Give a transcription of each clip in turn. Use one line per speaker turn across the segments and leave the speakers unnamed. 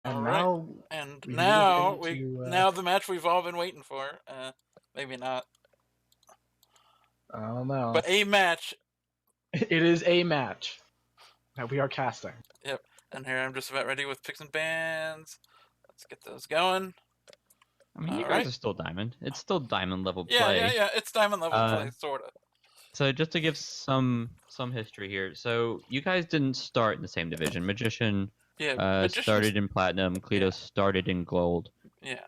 And
All right.
now
And
we move
now
into
now the match we've all been waiting for. Maybe not,
I don't know.
but a match.
It is a match that we are casting.
Yep. And here I'm just about ready with picks and bands. Let's get those going.
I mean, you
All
guys
right.
are still diamond. It's still diamond level
Yeah, yeah,
play.
yeah. It's diamond level
Uh,
play, sorta.
so just to give some history here, so you guys didn't start in the same division. Magician
Yeah, magicians.
started in platinum.
Yeah,
Cleetose started in gold.
yeah,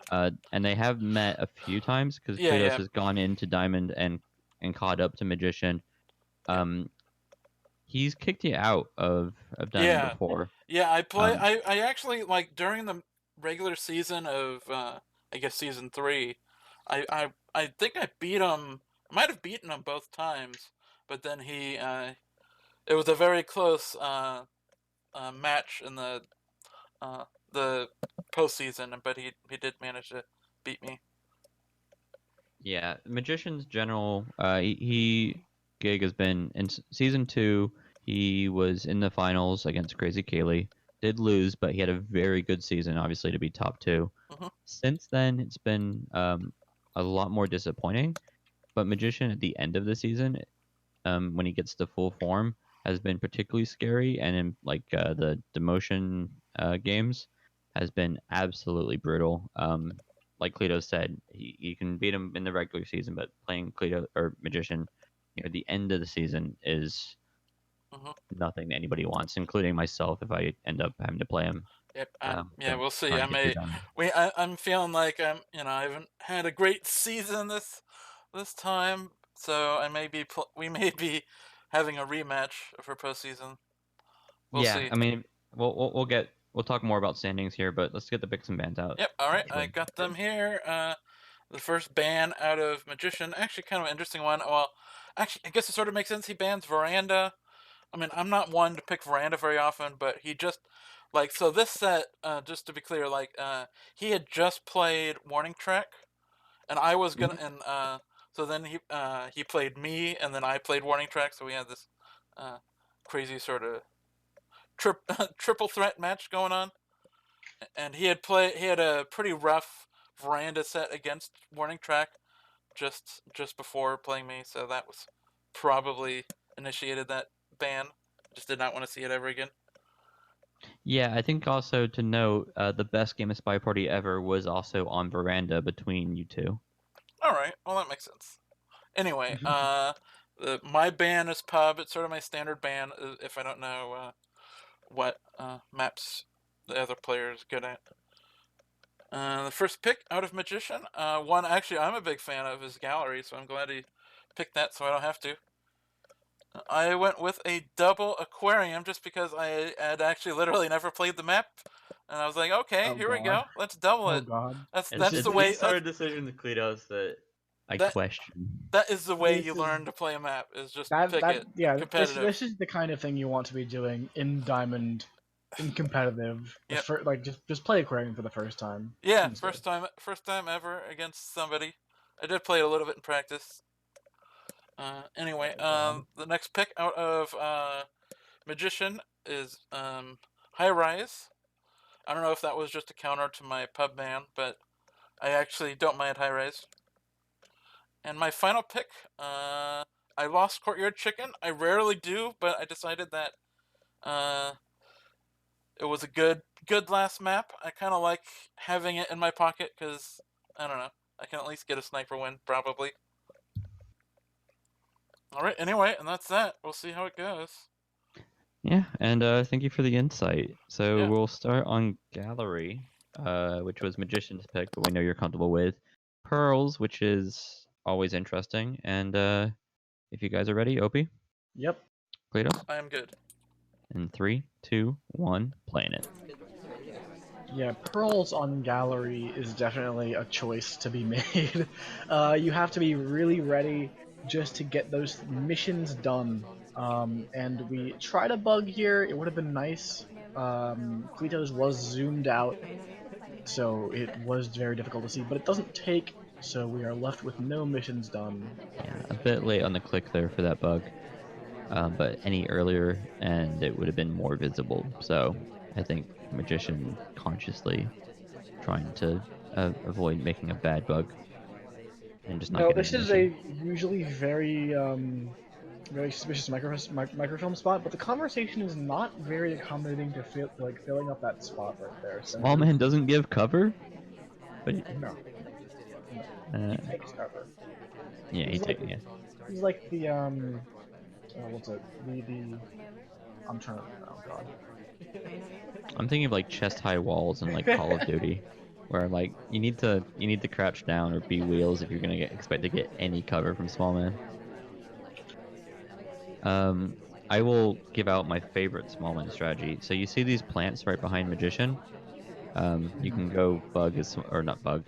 And they have met a few times because
yeah,
Cleetose
yeah,
has gone into diamond and caught up to Magician.
yeah.
Um, he's kicked you out of diamond
Yeah,
before.
yeah. I play.
Um,
I actually like during the regular season of I guess season 3. I think I beat him. I might have beaten him both times, but then he. It was a very close match in the postseason, but he did manage to beat me.
yeah, Magician's general. He gig has been in season 2. He was in the finals against Crazy Kaylee. Did lose, but he had a very good season, obviously to be top 2.
Hmm.
Since then, it's been a lot more disappointing. But Magician at the end of the season, when he gets to full form, has been particularly scary, and in like the demotion games, has been absolutely brutal. Like Cleto said, you can beat him in the regular season, but playing Cleto or Magician, the end of the season is
Hmm.
nothing that anybody wants, including myself if I end up having to play him.
Yep. Yeah,
Trying
we'll see.
trying
I
to get through
may.
them.
I'm feeling like I haven't had a great season this time, so I may be. We may be having a rematch for postseason. We'll
Yeah,
see.
I mean, we'll talk more about standings here, but let's get the picks and bans out.
Yep. All right. I
Actually.
got them here. The first ban out of Magician, actually, kind of an interesting one. Well, actually, I guess it sort of makes sense. He bans Veranda. I mean, I'm not one to pick Veranda very often, but he just like so this set. Just to be clear, like he had just played Warning Track, and I was gonna,
Mhm.
and so then he played me, and then I played Warning Track, so we had this uh, crazy sort of triple threat match going on, and he had a pretty rough Veranda set against Warning Track just before playing me, so that was probably initiated that ban. Just did not want to see it ever again.
Yeah, I think also to note, the best game of Spy Party ever was also on Veranda between you two.
All right, well that makes sense. Anyway, my ban is pub. It's sort of my standard ban if I don't know what maps the other player is good at. The first pick out of Magician, one actually I'm a big fan of is Gallery, so I'm glad he picked that so I don't have to. I went with a double aquarium just because I had actually literally never played the map, and I was like, okay,
Oh
here we
god.
go, let's double
Oh
it.
god.
That's the way.
These sort of decisions, Cletos, that I
That
question.
that is the way you
This is
learn to play a map. Is just
that
pick
that
it
yeah.
competitive.
This is the kind of thing you want to be doing in diamond, in competitive.
Yep.
Like just play aquarium for the first time.
Yeah,
Seems good.
first time ever against somebody. I did play a little bit in practice. Anyway,
Oh god.
the next pick out of Magician is High Rise. I don't know if that was just a counter to my pub ban, but I actually don't mind High Rise. And my final pick, I lost Courtyard Chicken. I rarely do, but I decided that uh, it was a good last map. I kind of like having it in my pocket because I don't know. I can at least get a sniper win probably. All right. Anyway, and that's that. We'll see how it goes.
Yeah, and thank you for the insight. So
Yeah.
we'll start on Gallery, which was Magician's pick, but we know you're comfortable with. Pearls, which is always interesting. And if you guys are ready, Opie,
Yep.
Cletos,
I am good.
in 3, 2, 1, playing it.
Yeah, pearls on gallery is definitely a choice to be made. You have to be really ready just to get those missions done. And we tried a bug here. It would have been nice. Cletos was zoomed out, so it was very difficult to see, but it doesn't take, so we are left with no missions done.
Yeah, a bit late on the click there for that bug, but any earlier and it would have been more visible. So I think Magician consciously trying to avoid making a bad bug and just not
No,
getting
this
the
is
mission.
a usually very suspicious microfilm spot, but the conversation is not very accommodating to filling up that spot right there. So
Small man doesn't give cover, but
no, no,
uh,
he takes cover.
yeah,
He's like
yeah.
he's like the what's it the I'm trying to oh god.
I'm thinking of like chest high walls in like Call of Duty, where like you need to crouch down or be wheels if you're gonna expect to get any cover from small man. I will give out my favorite small man strategy. So you see these plants right behind Magician. You can go bug as or not bug,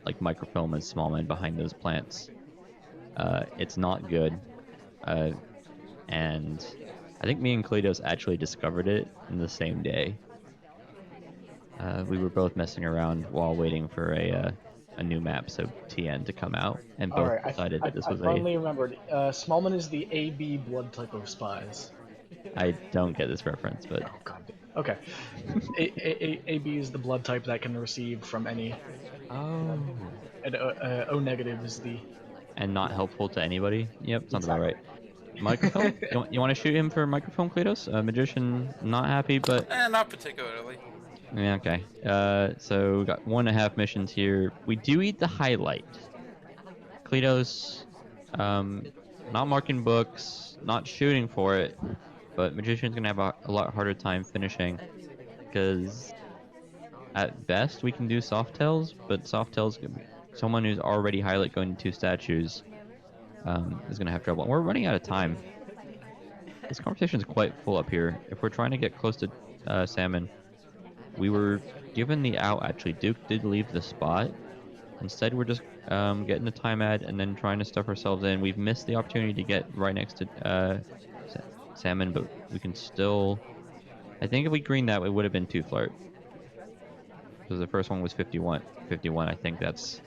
like microfilm as small man behind those plants. It's not good, uh, and I think me and Cleetose actually discovered it in the same day. We were both messing around while waiting for a new map, so TN to come out, and
All
both
right,
decided that this
I
was a.
finally remembered. Smallman is the AB blood type of spies.
I don't get this reference, but
Oh god. Okay. AB is the blood type that can receive from any blood,
oh,
and O negative is the
and not helpful to anybody. Yep, sounds about
exactly.
right. Microfilm? You want to shoot him for microfilm, Cleetos? Magician not happy, but
Not particularly.
yeah, okay. So we got 1.5 missions here. We do eat the highlight. Cleetos, um, not marking books, not shooting for it, but Magician's gonna have a lot harder time finishing because at best we can do soft tails, but soft tails, someone who's already highlight going to 2 statues, is gonna have trouble. And we're running out of time. This conversation is quite full up here. If we're trying to get close to Salmon, we were given the out actually. Duke did leave the spot. Instead, we're just getting the time ad and then trying to stuff ourselves in. We've missed the opportunity to get right next to Salmon, but we can still. I think if we green that, it would have been 2 flirt. Because the first one was 51. 51, I think that's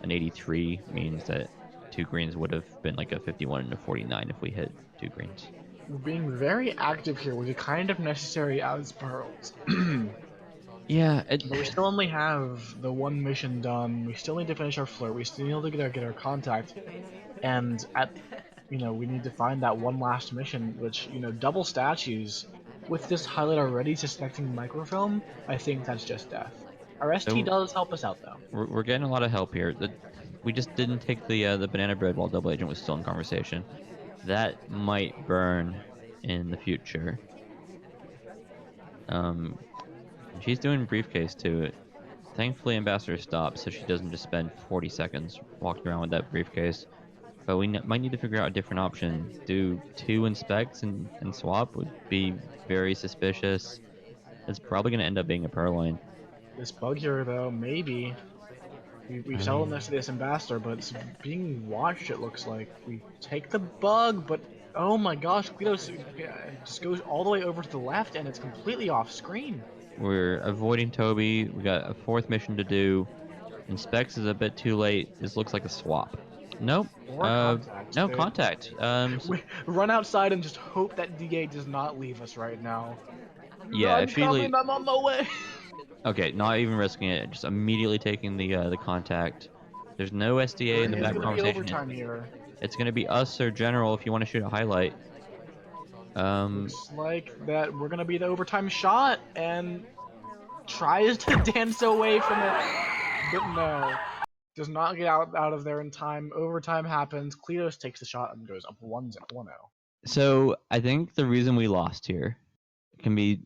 an 83 means that 2 greens would have been like a 51 and a 49 if we hit 2 greens.
We're being very active here with the kind of necessary as pearls.
Yeah,
But we still only have the one mission done. We still need to finish our flirt. We still need to get our contact, and we need to find that one last mission. Which double statues with this highlight already suspecting microfilm. I think that's just death. Our ST
so
does help us out though.
we're getting a lot of help here. We just didn't take the banana bread while Double Agent was still in conversation. That might burn in the future. Um, she's doing briefcase too. Thankfully, Ambassador stopped, so she doesn't just spend 40 seconds walking around with that briefcase. But we might need to figure out a different option. Do 2 inspects and swap would be very suspicious. It's probably going to end up being a Purloin.
This bug here though, maybe. We've settled next to this ambassador, but it's being watched, it looks like. We take the bug, but oh my gosh, Cleetose just goes all the way over to the left, and it's completely off screen.
We're avoiding Toby. We got a 4th mission to do. Inspects is a bit too late. This looks like a swap. Nope.
Or contact.
No contact.
We run outside and just hope that DA does not leave us right now.
Yeah,
I'm
if she
coming, I'm on my way.
okay, not even risking it, just immediately taking the contact. There's no SDA in the
It's
back
gonna be
conversation.
overtime here.
It's gonna be us or General if you want to shoot a highlight.
Looks like that we're gonna be the overtime shot, and tries to dance away from it, but no. Does not get out of there in time. Overtime happens. Cleetose takes the shot and goes up 1-0.
So I think the reason we lost here can be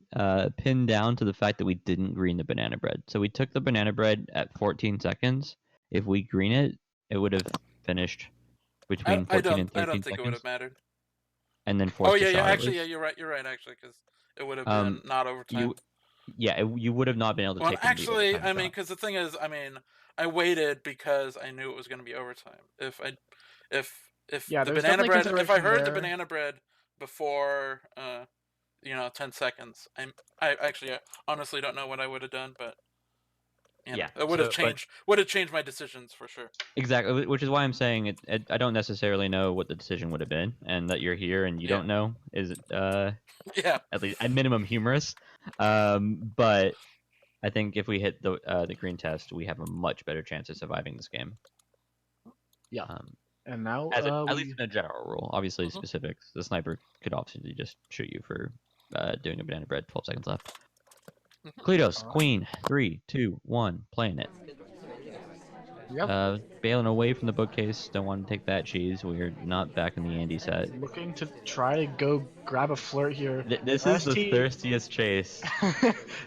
pinned down to the fact that we didn't green the banana bread. So we took the banana bread at 14 seconds. If we green it, it would have finished between 14 and
I
13
don't think it would have
seconds,
mattered.
and then
Oh
forced a
yeah,
shot at
actually, yeah,
least.
you're right. You're right, actually, because it would have
Um,
been not overtime.
you would have not been able to
Well,
take the
actually,
overtime
I mean,
shot.
because the thing is, I waited because I knew it was going to be overtime. If
Yeah,
the
there's
banana
definitely
bread, if I
consideration
heard the
there.
banana bread before 10 seconds, I actually honestly don't know what I would have done, but
Yeah,
it would have
so, but
changed my decisions for sure.
exactly, which is why I'm saying I don't necessarily know what the decision would have been, and that you're here and you
Yeah.
don't know is
Yeah.
at least at minimum humorous. But I think if we hit the green test, we have a much better chance of surviving this game.
Yeah.
Um,
And now
at least in a general rule. Obviously,
Mhm.
specifics. The sniper could obviously just shoot you for doing a banana bread. 12 seconds left.
Mhm.
Cleetose,
Alright.
Queen, 3, 2, 1, playing it.
Yep.
Bailing away from the bookcase. Don't want to take that cheese. We're not back in the Andy set.
Looking to try to go grab a flirt here.
This is the
ST
thirstiest chase.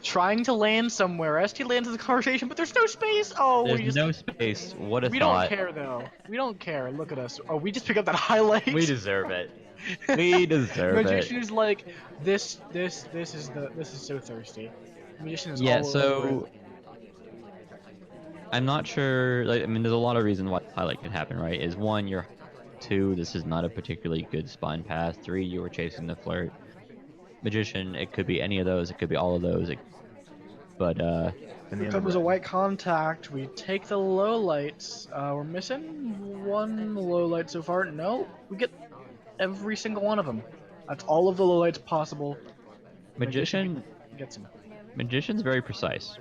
trying to land somewhere. ST lands in the conversation, but there's no space. Oh,
There's no space. What a
we don't
thought.
care though. We don't care. Look at us. Oh, we just pick up that highlight.
We deserve it. We deserve it.
Magician is like this is so thirsty. Magician is
Yeah,
all over it.
so I'm not sure. Like, I mean, there's a lot of reasons why highlight can happen, right? Is one, you're 2, this is not a particularly good spawn path. 3, you were chasing the flirt. Magician, it could be any of those. It could be all of those. But
Here comes a white contact. We take the low lights. We're missing one low light so far. No, we get every single one of them. That's all of the low lights possible.
Magician
gets him.
Magician's very precise.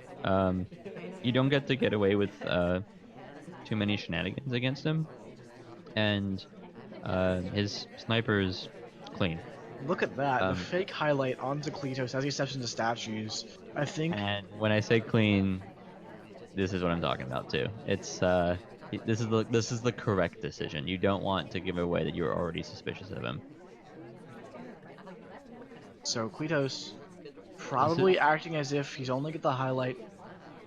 You don't get to get away with too many shenanigans against him, and his sniper's clean.
Look at that, the fake highlight onto Cleetose as he steps into statues. I think.
And when I say clean, this is what I'm talking about too. It's this is the correct decision. You don't want to give away that you're already suspicious of him.
So Cleetose probably acting as if he's only get the highlight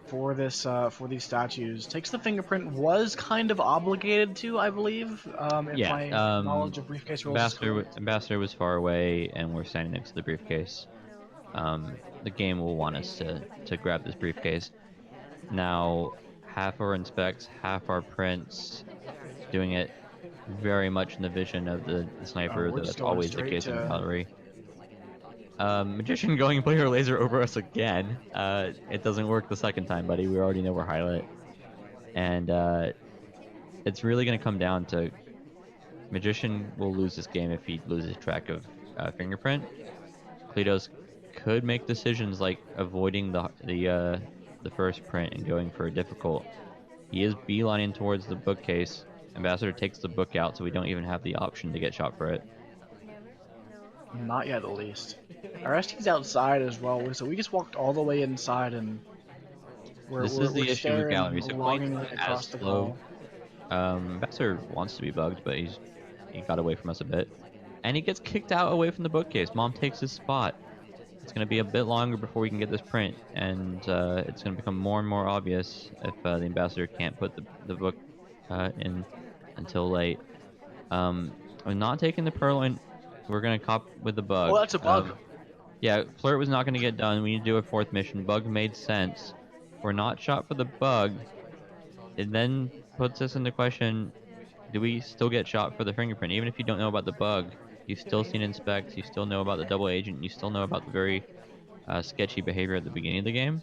for this for these statues. Takes the fingerprint. Was kind of obligated to, I believe. If my knowledge of briefcase rules is correct.
Ambassador was far away, and we're standing next to the briefcase. The game will want us to grab this briefcase. Now, half our inspects, half our prints, doing it very much in the vision of the sniper. That's always the case in gallery. Magician going player laser over us again. It doesn't work the second time, buddy. We already know we're highlight. And it's really going to come down to Magician will lose this game if he loses track of fingerprint. Cleetose could make decisions like avoiding the first print and going for a difficult. He is beelining towards the bookcase. Ambassador takes the book out, so we don't even have the option to get shot for it.
Not yet, at least. Our ST's outside as well, so we just walked all the way inside and we're
the issue with gallery. So
logging across the
slow. Ambassador wants to be bugged, but he got away from us a bit. And he gets kicked out away from the bookcase. Mom takes his spot. It's going to be a bit longer before we can get this print, and it's going to become more and more obvious if the Ambassador can't put the book in until late. I'm not taking the purloin. We're going to cop with the bug.
Oh, that's a bug.
Yeah, flirt was not going to get done. We need to do a 4th mission. Bug made sense. We're not shot for the bug. It then puts us into question, do we still get shot for the fingerprint? Even if you don't know about the bug, you've still seen inspects, you still know about the double agent, you still know about the very sketchy behavior at the beginning of the game.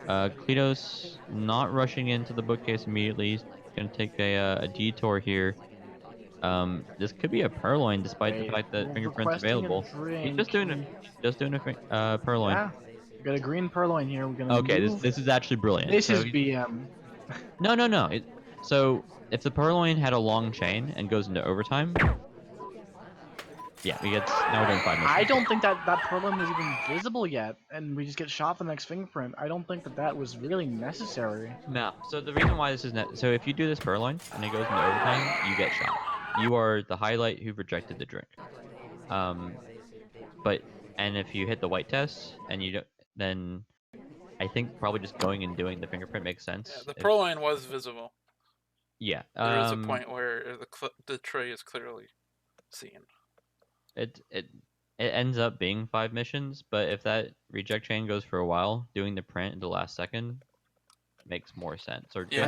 Cleetose not rushing into the bookcase immediately. He's going to take a detour here. This could be a purloin, despite the fact that fingerprint's available. He's just doing a purloin.
Yeah, we got a green purloin here. We're gonna
Okay,
move.
this is actually brilliant.
This is BM.
No. So if the purloin had a long chain and goes into overtime, yeah, now we're doing 5 missions.
I don't think that purloin was even visible yet, and we just get shot for the next fingerprint. I don't think that was really necessary.
No. So the reason why this is so if you do this purloin and it goes into overtime, you get shot. You are the highlight who rejected the drink. And if you hit the white test and you don't, then I think probably just going and doing the fingerprint makes sense.
Yeah, the purloin was visible.
Yeah.
There is a point where the tray is clearly seen.
It ends up being 5 missions, but if that reject chain goes for a while, doing the print at the last second makes more sense. Or
yeah,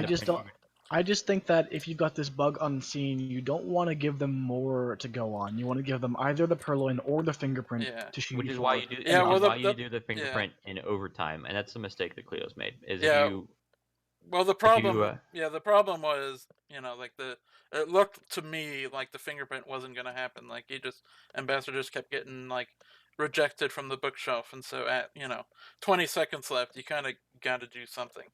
I just think that if you got this bug unseen, you don't want to give them more to go on. You want to give them either the purloin or the fingerprint to shoot.
Which is why you do.
Yeah,
why you do the fingerprint in overtime, and that's the mistake that Cleo's made. Is if you
Well, the
If you,
problem, the problem was, like it looked to me like the fingerprint wasn't gonna happen. Like Ambassador just kept getting like rejected from the bookshelf, and so at 20 seconds left, you kind of got to do something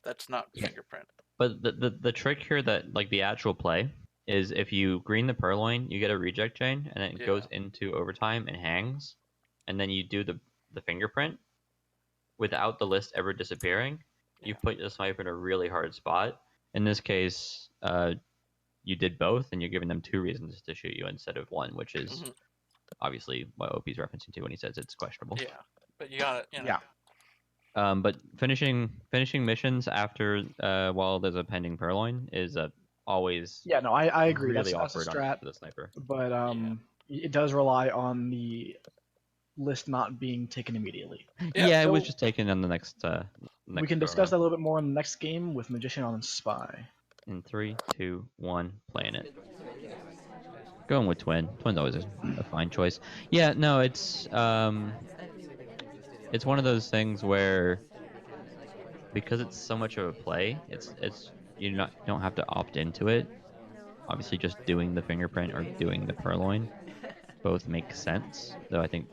that's not fingerprint.
But the trick here that like the actual play is if you green the purloin, you get a reject chain, and then it goes into overtime and hangs, and then you do the fingerprint without the list ever disappearing. You put the sniper in a really hard spot. In this case, you did both, and you're giving them 2 reasons to shoot you instead of 1, which is obviously what OP's referencing to when he says it's questionable.
Yeah, but you got it.
Yeah.
But finishing missions after while there's a pending purloin is always
Yeah, no, I agree.
really
That's a
awkward
strat,
for the sniper.
but it does rely on the list not being taken immediately.
Yeah, it
So
was just taken on the next.
we can discuss that a little bit more in the next game with Magician on Spy.
In 3, 2, 1, playing it. Going with Twin. Twin's always a fine choice. Yeah, no, it's one of those things where because it's so much of a play, it's you don't have to opt into it. Obviously, just doing the fingerprint or doing the purloin both make sense. Though I think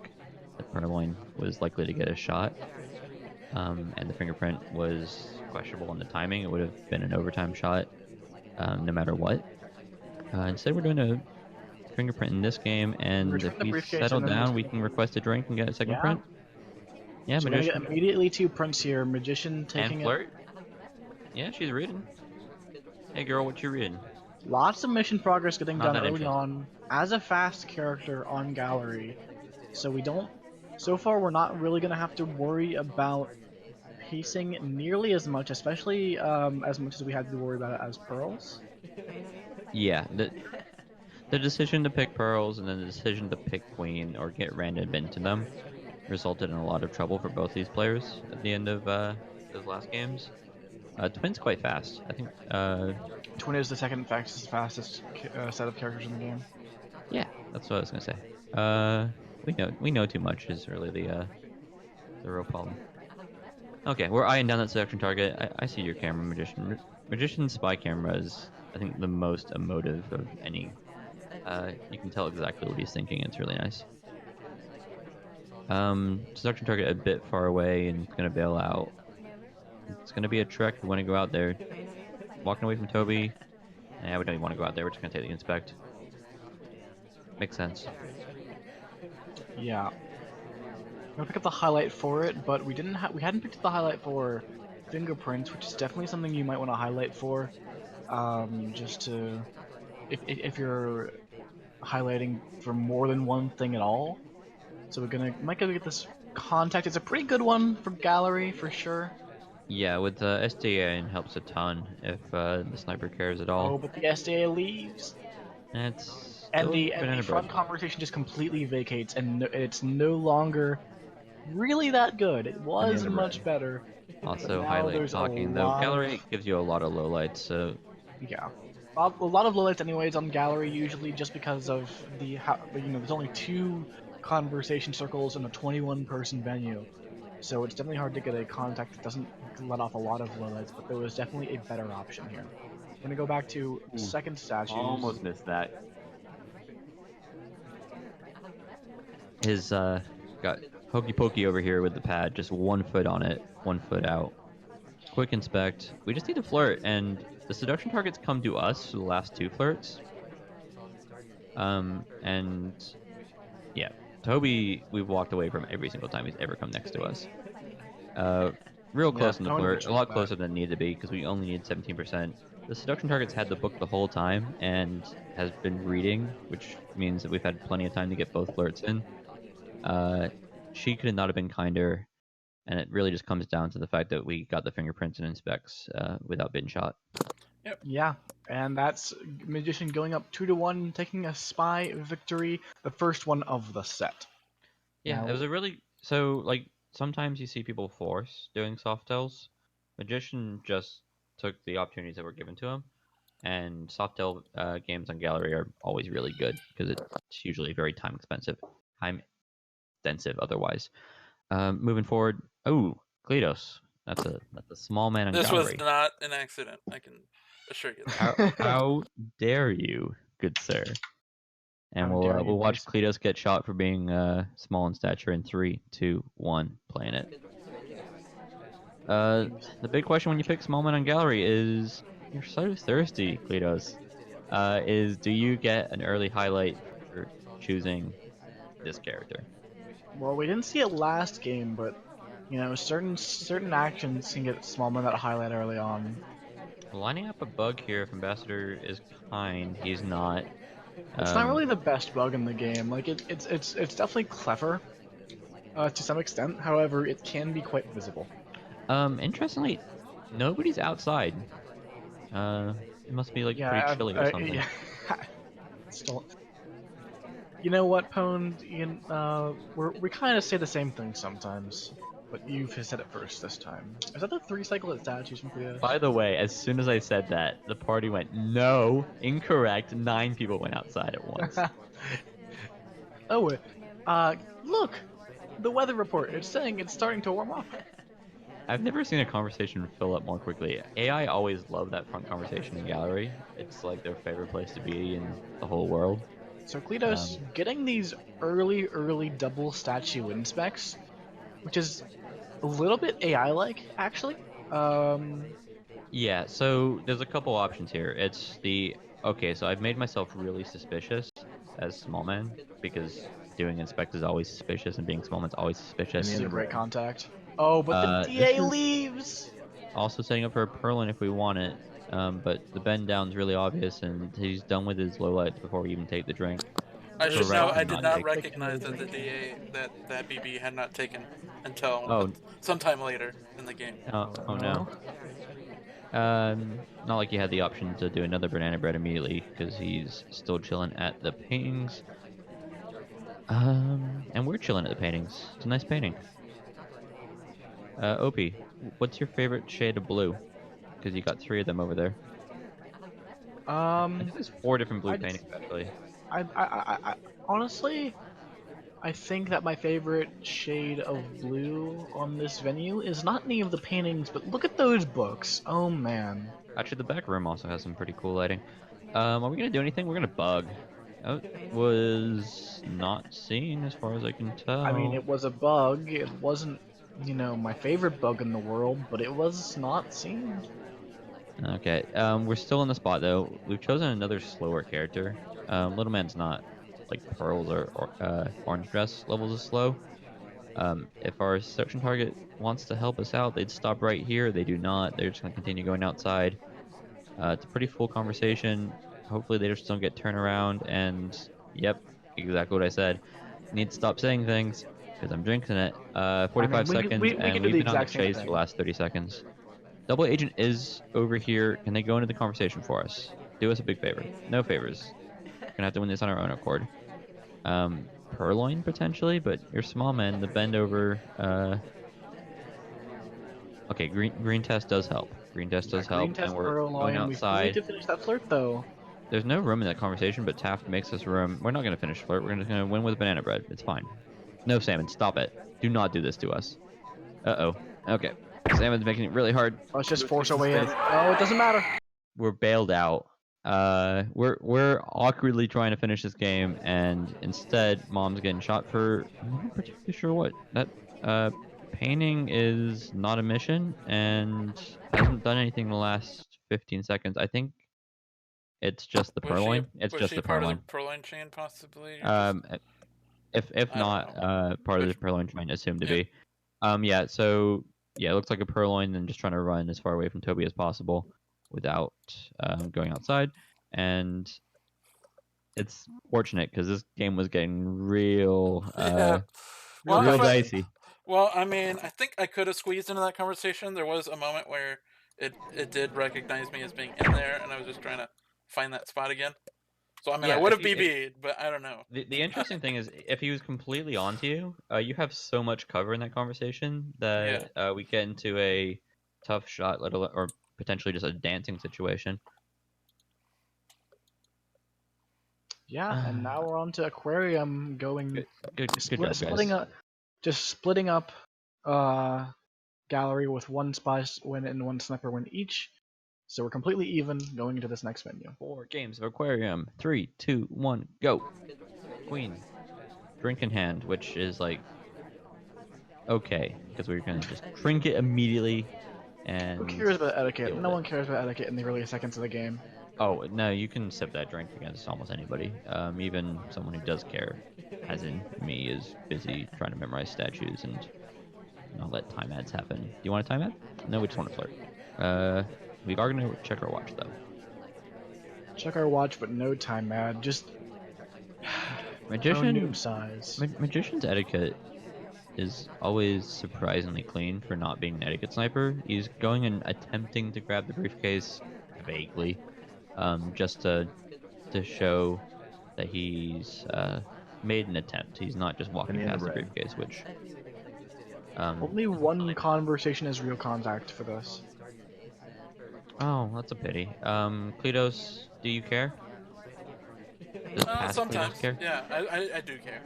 the purloin was likely to get a shot, and the fingerprint was questionable in the timing. It would have been an overtime shot, no matter what. Instead, we're doing a fingerprint in this game, and
Return
if
the
we
briefcase
settle
and then
down, we can request a drink and get a second
Yeah.
print. Yeah,
So we're gonna
Magician.
get immediately 2 prints here. Magician taking
And Flirt. Yeah, she's reading. Hey girl, what you reading?
lots of mission progress getting
Not
done
that
early
interesting.
on as a fast character on gallery. So we don't. So far, we're not really gonna have to worry about pacing nearly as much, especially as much as we had to worry about it as pearls.
Yeah, the decision to pick pearls and then the decision to pick queen or get random into them resulted in a lot of trouble for both these players at the end of those last games. Twin's quite fast. I think.
Twin is the second fastest set of characters in the game.
Yeah, that's what I was gonna say. We know too much is really the real problem. Okay, we're eyeing down that seduction target. I see your camera, Magician. Magician's spy camera is, I think, the most emotive of any. You can tell exactly what he's thinking. It's really nice. Seduction target a bit far away and gonna bail out. It's gonna be a trek. We want to go out there. Walking away from Toby. Yeah, we don't even want to go out there. We're just gonna take the inspect. Makes sense.
Yeah. I'm gonna pick up the highlight for it, but we hadn't picked up the highlight for fingerprints, which is definitely something you might want to highlight for. Just to if you're highlighting for more than one thing at all. So might go get this contact. It's a pretty good one for gallery for sure.
Yeah, with SDA helps a ton if the sniper cares at all.
Oh, but the SDA leaves.
It's
And
still
the
banana bread.
front conversation just completely vacates, and it's no longer really that good. It was
Banana
much
bread.
better.
Also,
Now
highlight
there's a
talking though.
lot of
Gallery gives you a lot of lowlights, so
yeah, a lot of lowlights anyways on gallery usually just because of there's only 2 conversation circles in a 21 person venue, so it's definitely hard to get a contact that doesn't let off a lot of lowlights. But there was definitely a better option here. I'm gonna go back to second statues.
almost missed that. His got hokey pokey over here with the pad, just 1 foot on it, 1 foot out. Quick inspect. We just need to flirt, and the seduction targets come to us for the last 2 flirts. And yeah, Toby, we've walked away from every single time he's ever come next to us. Real close in the
no
flirt, a
individual
lot
back.
closer than it needed to be because we only need 17%. The seduction targets had the book the whole time and has been reading, which means that we've had plenty of time to get both flirts in. She could not have been kinder, and it really just comes down to the fact that we got the fingerprints and inspects without being shot.
Yep.
Yeah, and that's Magician going up 2-1, taking a spy victory, the first one of the set.
Yeah,
Now,
it was a really like sometimes you see people force doing soft tells. Magician just took the opportunities that were given to him, and soft tell games on gallery are always really good because it's usually very time intensive otherwise. Moving forward, Cleetose. That's a small man on
This was
gallery.
not an accident. I can assure you that.
How dare you, good sir? And
How dare you,
we'll watch
please.
Cleetose get shot for being small in stature in 3, 2, 1. Playing it. The big question when you pick small men on gallery is you're so thirsty, Cleetose. Is do you get an early highlight for choosing this character?
Well, we didn't see it last game, but you know, certain actions can get Smallman that highlight early on.
Lining up a bug here, if Ambassador is kind, he's not.
It's not really the best bug in the game. Like it's definitely clever to some extent. However, it can be quite visible.
Interestingly, nobody's outside. It must be like pretty
Yeah,
chilly or something.
yeah. Still, you know what, Pwned? We kind of say the same thing sometimes, but you've said it first this time. Is that the 3 cycle at statues from Cleothes?
By the way, as soon as I said that, the party went, no, incorrect. 9 people went outside at once.
Oh, look, the weather report. It's saying it's starting to warm up.
I've never seen a conversation fill up more quickly. AI always love that front conversation in gallery. It's like their favorite place to be in the whole world.
So Cleothes getting these early double statue inspects, which is a little bit AI-like, actually.
Yeah, so there's a couple options here. It's okay, so I've made myself really suspicious as small man because doing inspect is always suspicious and being small man's always
This
suspicious.
is a great contact. Oh, but the
This
DA
is
leaves.
also setting up for a Perlin if we want it, but the bend down's really obvious and he's done with his low lights before we even take the drink.
I should
Correct
know.
to
I did
not
not
take.
recognize that the DA that BB had not taken until
Oh,
sometime later in the game.
oh no. Not like you had the option to do another banana bread immediately because he's still chilling at the paintings. And we're chilling at the paintings. It's a nice painting. Opie, what's your favorite shade of blue? Because you got 3 of them over there. I think there's 4 different blue
I'd,
paintings actually.
I honestly, I think that my favorite shade of blue on this venue is not any of the paintings, but look at those books. Oh man.
Actually, the back room also has some pretty cool lighting. Are we gonna do anything? We're gonna bug. Oh, was not seen as far as I can
I mean,
tell.
it was a bug. It wasn't, you know, my favorite bug in the world, but it was not seen.
Okay, we're still in the spot though. We've chosen another slower character. Little man's not like pearls or orange dress levels of slow. If our section target wants to help us out, they'd stop right here. They do not. They're just gonna continue going outside. It's a pretty full conversation. Hopefully they just don't get turned around. And yep, exactly what I said. Need to stop saying things because I'm drinking it.
I mean,
45 seconds,
we
and
could do
we've
the
been on the
exact same
chase for
thing.
the last 30 seconds. Double agent is over here. Can they go into the conversation for us? Do us a big favor. No favors. We're gonna have to win this on our own accord. Purloin potentially, but you're small men. The bend over. Okay, green test does help. Green test
Yeah,
does
green
help, and
test
we're going
Purloin. We still need
outside.
to finish that flirt though.
There's no room in that conversation, but Taft makes us room. We're not gonna finish flirt. We're just gonna win with banana bread. It's fine. No, Salmon, stop it. Do not do this to us. Uh-oh. Okay. Salmon's making it really hard.
Let's just
Let's
force
get
our
some
way in.
space.
Oh, it doesn't matter.
We're bailed out. We're awkwardly trying to finish this game, and instead, Mom's getting shot for I'm not particularly sure what. That painting is not a mission and hasn't done anything in the last 15 seconds. I think it's just the purloin. It's
Was
just
she
the
part of the
purloin.
Proline chain possibly, or just
Um, if
I don't
not,
know.
part of the
Which
purloin trying to assume to
yeah,
be. Yeah. So yeah, it looks like a purloin, and just trying to run as far away from Toby as possible without going outside. And it's fortunate because this game was getting real,
yeah. Well,
real
if I
dicey.
well, I mean, I think I could have squeezed into that conversation. There was a moment where it did recognize me as being in there, and I was just trying to find that spot again. So I mean, I
Yeah.
would
If
have
you if
BB'd, but I don't know.
the interesting thing is if he was completely onto you, you have so much cover in that conversation
Yeah.
that we get into a tough shot, or potentially just a dancing situation.
Yeah, and now we're on to Aquarium going
Good job,
splitting
guys.
up, just splitting up. Uh, gallery with 1 spy win and 1 sniper win each. So we're completely even going into this next menu.
4 games of Aquarium. 3, 2, 1, go. Queen. Drink in hand, which is like okay, because we're gonna just drink it immediately. And
Who cares about etiquette?
deal with
No
it.
one cares about etiquette in the early seconds of the game.
Oh no, you can sip that drink against almost anybody. Even someone who does care, as in me, is busy trying to memorize statues and not let time ads happen. Do you want a time ad? No, we just want to flirt. We are gonna check our watch though.
Check our watch, but no time ad. Just
Magician,
noob size.
Magician's etiquette is always surprisingly clean for not being an etiquette sniper. He's going and attempting to grab the briefcase vaguely, just to show that he's made an attempt. He's not just walking past the briefcase, which
Only one conversation is real contact for this.
oh, that's a pity. Cleetose, do you care? Does past
Sometimes,
Cleetose care?
yeah, I do care.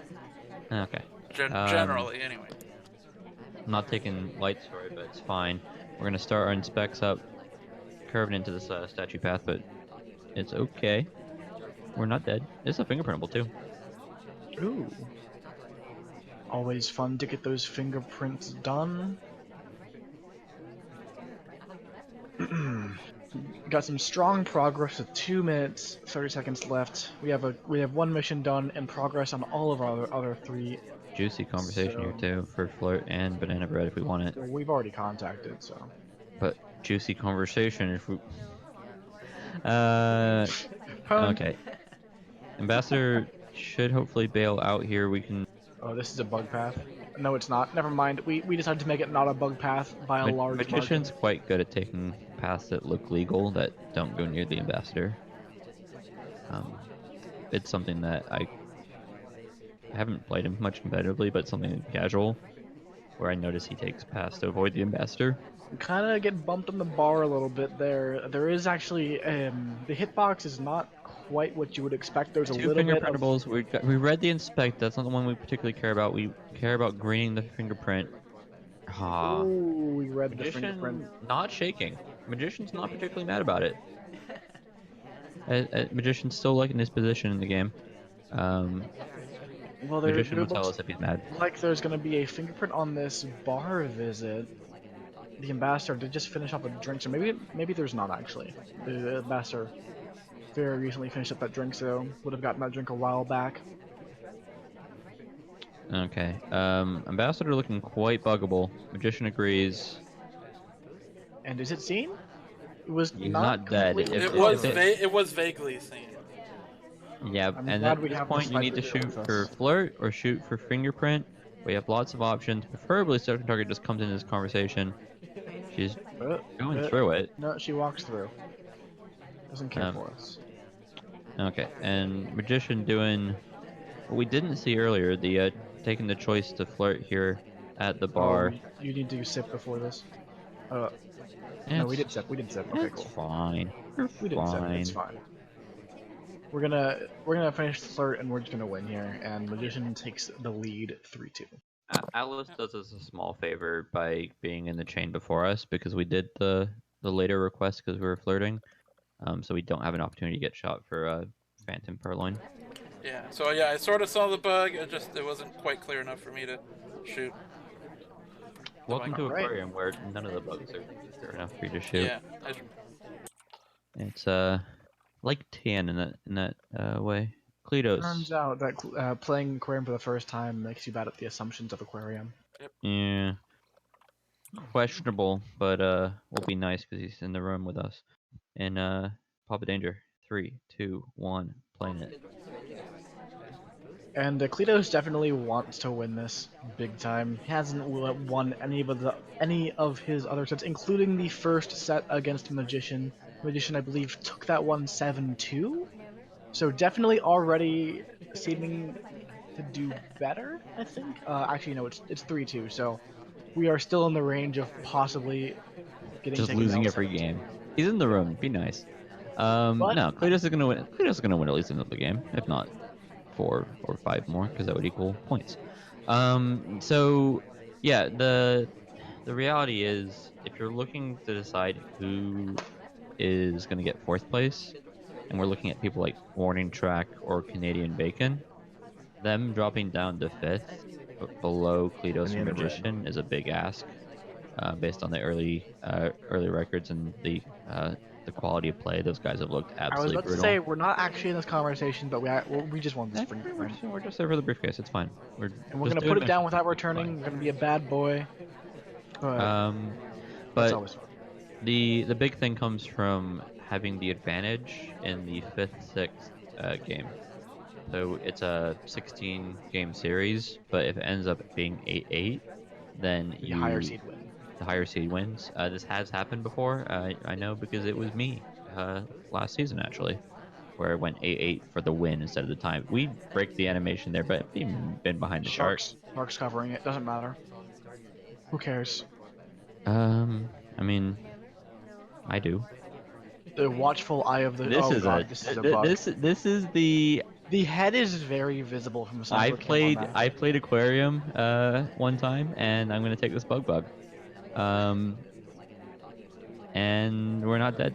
Okay.
Generally, anyway.
I'm not taking lights for it, but it's fine. We're gonna start our inspects up, curving into this statue path, but it's okay. We're not dead. It's a fingerprintable too.
Ooh. Always fun to get those fingerprints done. Got some strong progress with 2 minutes, 30 seconds left. We have 1 mission done and progress on all of our other 3.
Juicy conversation here too for flirt and banana bread if we want it.
We've already contacted, so.
But juicy conversation if we. Okay. Ambassador should hopefully bail out here. We can.
Oh, this is a bug path. No, it's not. Never mind. We decided to make it not a bug path by a large margin.
Magician's quite good at taking paths that look legal that don't go near the ambassador. It's something that I haven't played him much competitively, but something casual where I notice he takes paths to avoid the ambassador.
We kind of get bumped on the bar a little bit there. There is actually the hitbox is not quite what you would expect. There's a
2
little bit
fingerprintables. We read the inspect. That's not the one we particularly care about. We care about greening the fingerprint. Ah.
Ooh, we read the
Magician
fingerprint.
not shaking. Magician's not particularly mad about it. Magician's still liking his position in the game.
Well,
Magician
there
will tell
looks
us if he's mad.
like there's going to be a fingerprint on this bar visit. The ambassador did just finish up a drink, so maybe there's not actually. The ambassador very recently finished up that drink, so would have gotten that drink a while back.
Okay. Ambassador looking quite buggable. Magician agrees.
And is it seen? It was
He's not dead.
completely-
It was vaguely seen.
Yeah,
I'm
and
glad
at
we
this
have
point
this
you need to
fight
shoot
with
for
us.
flirt or shoot for fingerprint. We have lots of options. Preferably second target just comes into this conversation. She's going through it.
No, she walks through. Doesn't care for us.
Okay, and Magician doing what we didn't see earlier, the taking the choice to flirt here at the bar.
Oh, you need to sip before this. No, we did sip. We did sip. Okay,
It's
cool.
fine. You're
We did sip.
fine.
It's fine. We're gonna finish the flirt and we're just gonna win here. And Magician takes the lead 3-2.
Atlas does us a small favor by being in the chain before us because we did the later request because we were flirting. So we don't have an opportunity to get shot for Phantom Purloin.
Yeah. So yeah, I sort of saw the bug. It wasn't quite clear enough for me to shoot.
Welcome to
Alright.
Aquarium, where none of the bugs are fair enough for you to shoot.
Yeah.
It's like Tien in that way. Cleetose.
Turns out that playing Aquarium for the first time makes you bad at the assumptions of Aquarium.
Yeah. Questionable, but will be nice because he's in the room with us. And Papa Danger. 3, 2, 1, playing it.
And Cleetose definitely wants to win this big time. He hasn't won any of his other sets, including the first set against Magician. Magician, I believe, took that one 7-2. So definitely already seeming to do better, I think. Actually, no, it's 3-2. So we are still in the range of possibly getting
Just
taken
losing
out
every
7-2.
game. He's in the room. Be nice. No, Cleetose is gonna win. Cleetose is gonna win at least another game, if not 4 or 5 more, because that would equal points. So yeah, the the reality is, if you're looking to decide who is going to get fourth place, and we're looking at people like Warning Track or Canadian Bacon, them dropping down to fifth below Cleetose or
Banana bread.
Magician is a big ask, based on the early records and the quality of play. Those guys have looked
I was
absolutely
about to
brutal.
say we're not actually in this conversation, but we just want this frame.
We're just there for the briefcase. It's fine. We're
And we're
just
gonna
doing
put it down
missions.
without
It's
returning.
fine.
We're gonna be a bad boy. But that's
But
always fun.
the big thing comes from having the advantage in the fifth, sixth game. So it's a 16 game series, but if it ends up being 8-8, then
The higher seed win.
the higher seed wins. This has happened before. I know because it was me last season actually, where it went 8-8 for the win instead of the time. We break the animation there, but been behind the shark.
Sharks covering it. Doesn't matter. Who cares?
I mean, I do.
The watchful eye of the.
This
Oh
is
god, this is a bug.
this is the
The head is very visible from a sniper cam on that.
I played aquarium one time, and I'm gonna take this bug. And we're not dead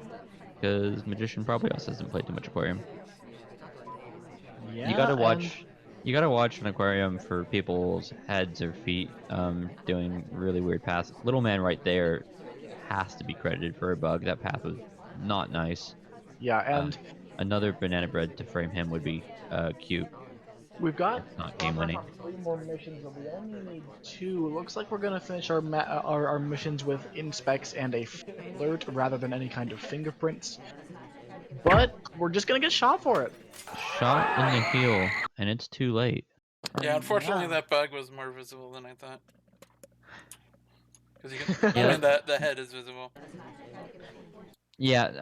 because Magician probably also hasn't played too much aquarium.
Yeah,
You gotta
and
watch. You gotta watch an aquarium for people's heads or feet doing really weird paths. Little man right there has to be credited for a bug. That path was not nice.
yeah, and
Another banana bread to frame him would be cute.
we've got
It's not game winning.
3 more missions, but we only need 2. It looks like we're gonna finish our missions with inspects and a flirt rather than any kind of fingerprints. But we're just gonna get shot for it.
Shot in the heel, and it's too late.
Yeah, unfortunately,
Yeah.
that bug was more visible than I thought. Because you can, I mean, the head is visible.
Yeah,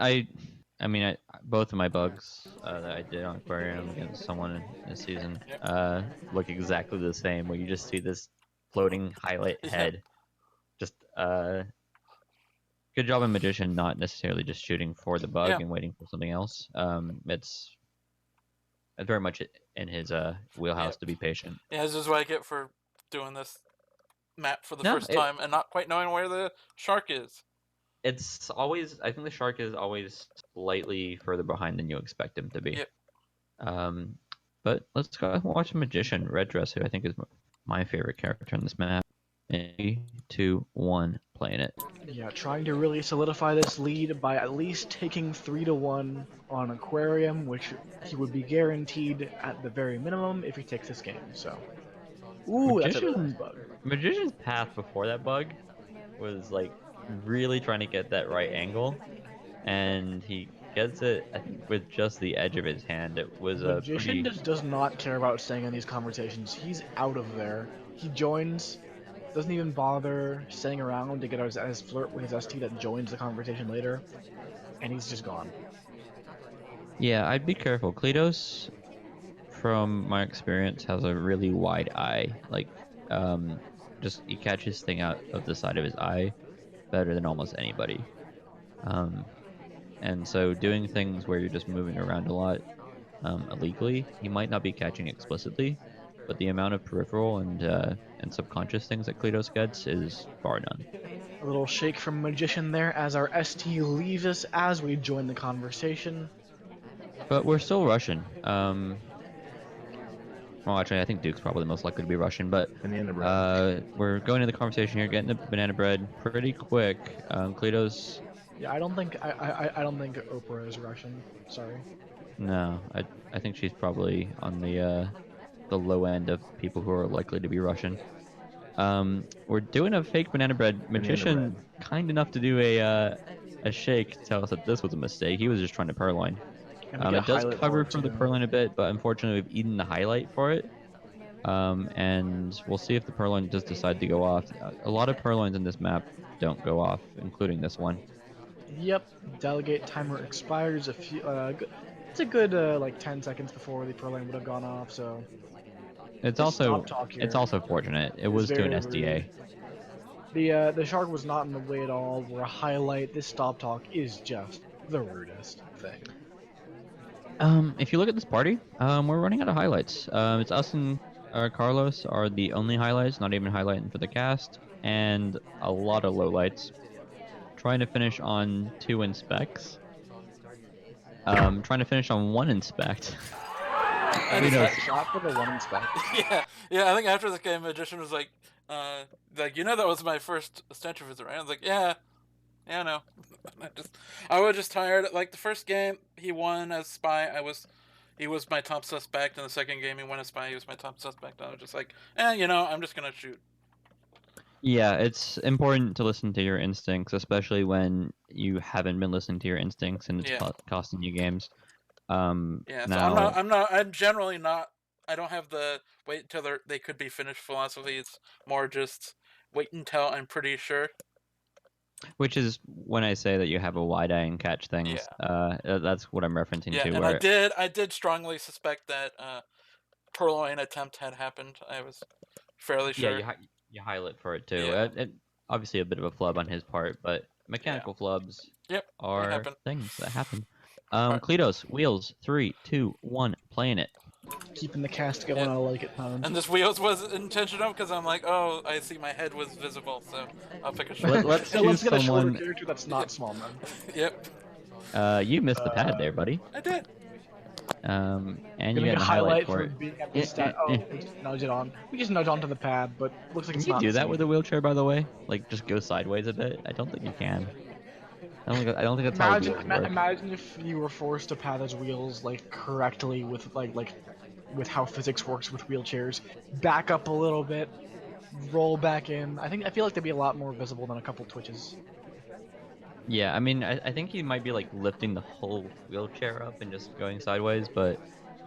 I mean, both of my bugs that I did on aquarium against someone in this season look exactly the same. Where you just see this floating highlight
Yeah.
head. Just good job in Magician, not necessarily just shooting for the bug
Yeah.
and waiting for something else. It's very much in his wheelhouse to be patient.
Yeah, this is what I get for doing this map for the
No,
first time and not quite knowing where the shark is.
It's always, I think the shark is always slightly further behind than you expect him to be.
Yep.
But let's go watch Magician Red Dress, who I think is my favorite character on this map. 3, 2, 1, playing it.
Yeah, trying to really solidify this lead by at least taking 3-1 on Aquarium, which he would be guaranteed at the very minimum if he takes this game. So, ooh, that's a really nice bug.
Magician's path before that bug was like really trying to get that right angle, and he gets it, I think, with just the edge of his hand. It was a
Magician just does not care about staying in these conversations. He's out of there. He joins, doesn't even bother staying around to get his flirt with his ST that joins the conversation later, and he's just gone.
Yeah, I'd be careful. Cleetose, from my experience, has a really wide eye. Like, just he catches thing out of the side of his eye better than almost anybody. And so doing things where you're just moving around a lot illegally, he might not be catching explicitly, but the amount of peripheral and subconscious things that Cleetose gets is bar none.
A little shake from Magician there as our ST leaves us as we join the conversation.
But we're still Russian. Well, actually, I think Duke's probably the most likely to be Russian, but
Banana bread.
we're going into the conversation here, getting the banana bread pretty quick. Cleetose,
Yeah, I don't think Oprah is Russian. Sorry.
no, I think she's probably on the low end of people who are likely to be Russian. We're doing a fake banana bread. Magician, kind enough to do a shake to tell us that this was a mistake. He was just trying to purloin. It does cover for the purloin a bit, but unfortunately we've eaten the highlight for it. And we'll see if the purloin does decide to go off. A lot of purloins in this map don't go off, including this one.
Yep, delegate timer expires a few. It's a good like 10 seconds before the purloin would have gone off. So
it's
This
also
stop talk here
fortunate. It was to an SDA.
the shark was not in the way at all. We're a highlight. This stop talk is just the rudest thing.
If you look at this party, we're running out of highlights. It's us and Carlos are the only highlights, not even highlighting for the cast, and a lot of lowlights. Trying to finish on 2 inspects. Trying to finish on 1 inspect.
And
Is
it's,
that shot for the one inspect?
yeah. I think after this game, Magician was like, that was my first stencher visit, right? I was like, yeah, no. I was just tired. Like the first game, he won as spy. He was my top suspect. In the second game, he won as spy. He was my top suspect. I was just like, I'm just gonna shoot.
Yeah, it's important to listen to your instincts, especially when you haven't been listening to your instincts and it's
Yeah.
costing you games.
Yeah. So
Now,
I'm generally not. I don't have the wait until they could be finished philosophy. It's more just wait until I'm pretty sure.
which is when I say that you have a wide eye and catch things. That's what I'm referencing
Yeah,
to.
and
Where
I did strongly suspect that purloin attempt had happened. I was fairly
yeah,
sure.
you highlight for it too.
Yeah.
Obviously a bit of a flub on his part, but
Yeah.
mechanical flubs
Yep. They
are
happen.
things that happen.
Alright.
Cleetose, wheels, 3, 2, 1, playing it.
Keeping the cast going,
Yeah.
I like it, Pound.
And this wheels was intentional because I'm like, oh, I see my head was visible, so I'll pick a short.
Let's
So
choose
let's get a shorter
someone.
character that's not small man.
Yep.
You missed the pad there, buddy.
I did.
And
Gonna
you
get
got
a
a highlight
highlight
for
for
it.
being at the stat. Oh, we just nudge it on. We just nudge onto the pad, but looks like
Can
it's
you
not
do that
safe.
with a wheelchair, by the way? Like, just go sideways a bit? I don't think you can. I don't think that's how wheels work.
Imagine if you were forced to pad those wheels like correctly with with how physics works with wheelchairs. Back up a little bit, roll back in. I feel like they'd be a lot more visible than a couple twitches.
Yeah, I mean, I think he might be like lifting the whole wheelchair up and just going sideways, but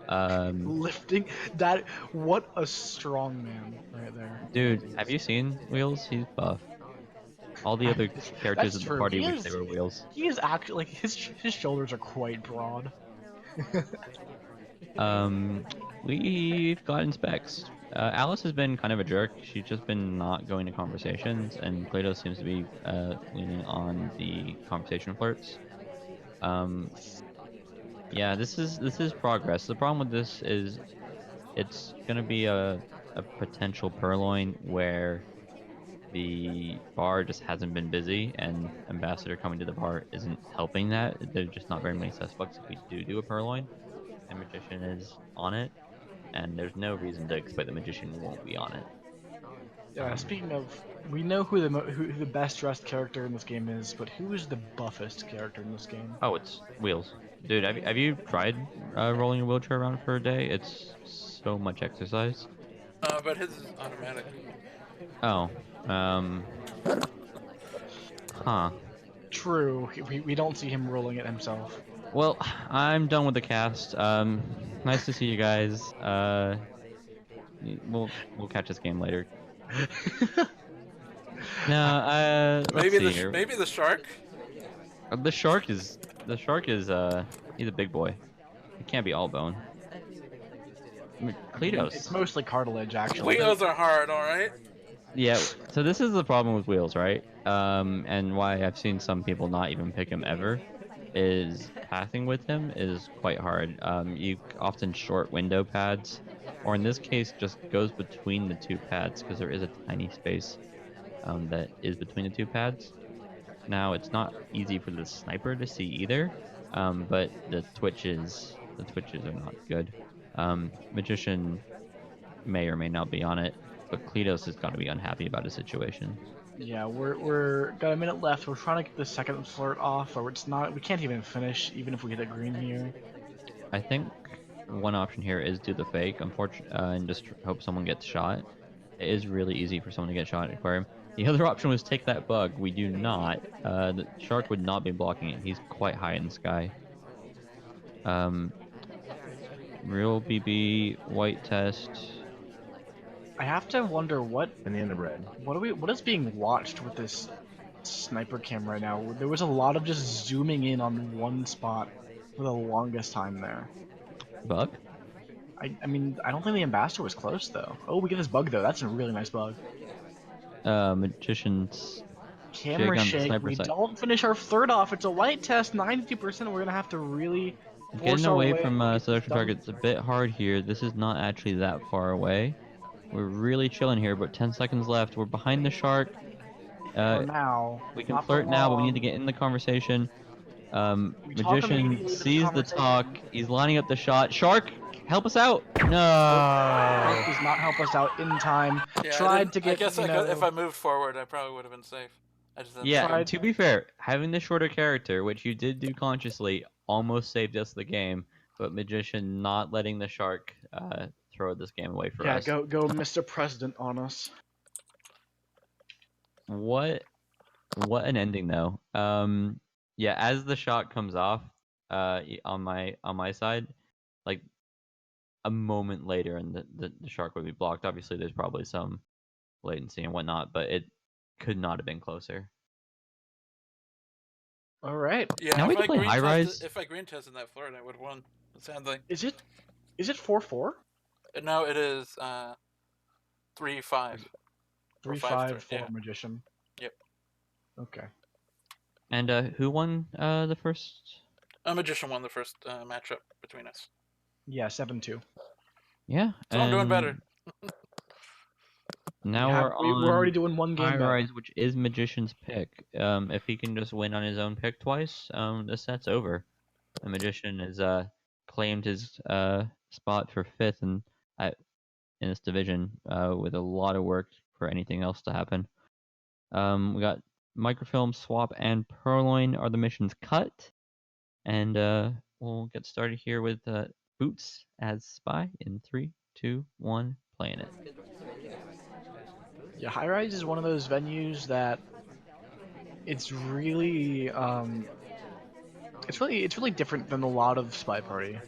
Lifting that, what a strong man right there.
dude, have you seen Wheels? He's buff. All the other characters
That's
at the
true.
party wish they were Wheels.
He is actually like his shoulders are quite broad.
We've gotten specs. Alice has been kind of a jerk. She's just been not going to conversations, and Plato seems to be leaning on the conversation flirts. Um, yeah, this is progress. The problem with this is it's gonna be a potential purloin where the bar just hasn't been busy, and Ambassador coming to the bar isn't helping that. There's just not very many suspects if we do a purloin, and Magician is on it, and there's no reason to expect the Magician won't be on it.
Speaking of, we know who who the best dressed character in this game is, but who is the buffest character in this game?
Oh, it's Wheels. Dude, have you tried rolling a wheelchair around for a day? It's so much exercise.
But his is automatic.
Oh, huh.
True, we don't see him rolling it himself.
Well, I'm done with the cast. Nice to see you guys. We'll catch this game later. No, let's see here.
Maybe the shark.
The shark is he's a big boy. It can't be all bone. Cleetose.
It's mostly cartilage, actually.
Wheels are hard, all right.
Yeah. So this is the problem with Wheels, right? And why I've seen some people not even pick him ever is pathing with him is quite hard. You often short window pads, or in this case, just goes between the 2 pads because there is a tiny space that is between the 2 pads. Now it's not easy for the sniper to see either, but the twitches are not good. Magician may or may not be on it, but Cleetose has got to be unhappy about his situation.
Yeah, we're got a minute left. We're trying to get the second flirt off, or it's not. We can't even finish, even if we get a green here.
I think one option here is do the fake, and just hope someone gets shot. It is really easy for someone to get shot at Aquarium. The other option was take that bug. We do not. The shark would not be blocking it. He's quite high in the sky. Real BB, white test.
I have to wonder what
Banana bread.
what is being watched with this sniper cam right now. There was a lot of just zooming in on one spot for the longest time there.
Bug?
I mean, I don't think the ambassador was close though. Oh, we get this bug though. That's a really nice bug.
Magician's
Camera shake. We
side.
don't finish our third off. It's a white test, 92%. We're gonna have to really force
Getting
our
away
way
from
to get this
selection
done.
target's a bit hard here. This is not actually that far away. We're really chilling here, but 10 seconds left. We're behind the shark.
For now,
We can
not for
flirt now, but we need to
long.
get in the conversation.
We talk
Magician
immediately to the
sees the
conversation.
talk. He's lining up the shot. Shark, help us out! No.
Shark does not help us out in time.
Yeah,
Tried to
I
get,
guess
you
I could,
know.
if I moved forward, I probably would have been safe. I just didn't
Yeah,
see him.
to be fair, having the shorter character, which you did do consciously, almost saved us the game. But Magician not letting the shark throw this game away for
Yeah,
us.
go Mr. President on us.
What an ending though. Yeah, as the shot comes off, on my side, like a moment later, and the shark would be blocked. Obviously, there's probably some latency and whatnot, but it could not have been closer.
All right.
Yeah,
Now we
if
have to play high rise.
if I green tested that flirt, I would have won. Sadly,
Is it 4-4?
no, it is 3-5.
3-5 for
yeah.
Magician.
Yep.
Okay.
And who won the first?
Magician won the first matchup between us.
Yeah, 7-2.
Yeah.
So I'm doing better.
Now
we're already doing one game
high
better.
rise, which is Magician's pick. If he can just win on his own pick twice, the set's over. The Magician has claimed his spot for fifth in this division with a lot of work for anything else to happen. We got microfilm, swap, and purloin are the missions cut, and we'll get started here with Boots as spy in 3, 2, 1, playing it.
Yeah, High Rise is one of those venues that it's really it's really different than a lot of SpyParty.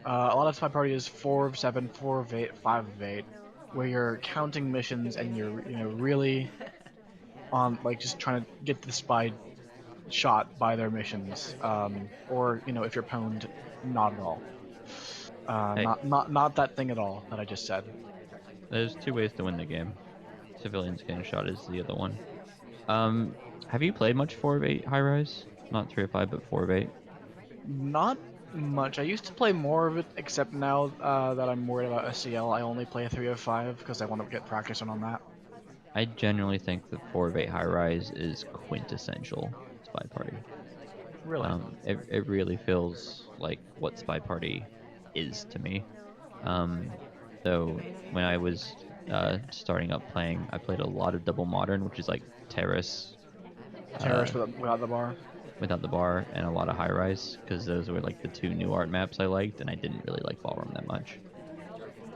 A lot of SpyParty is 4 of 7, 4 of 8, 5 of 8, where you're counting missions and you're really on like just trying to get the spy shot by their missions, or if you're pwned, not at all.
Hey.
Not that thing at all that I just said.
There's two ways to win the game. Civilians getting shot is the other one. Have you played much 4 of 8 high rise? Not 3 of 5, but 4 of 8.
Not much. I used to play more of it, except now that I'm worried about SCL, I only play 3 of 5 because I want to get practice on that.
I generally think that 4 of 8 high rise is quintessential SpyParty.
Really?
It really feels like what SpyParty is to me. So when I was starting up playing, I played a lot of double modern, which is like terrace.
Terrorist without the bar.
Without the bar, and a lot of high rise, because those were like the two new art maps I liked, and I didn't really like ballroom that much.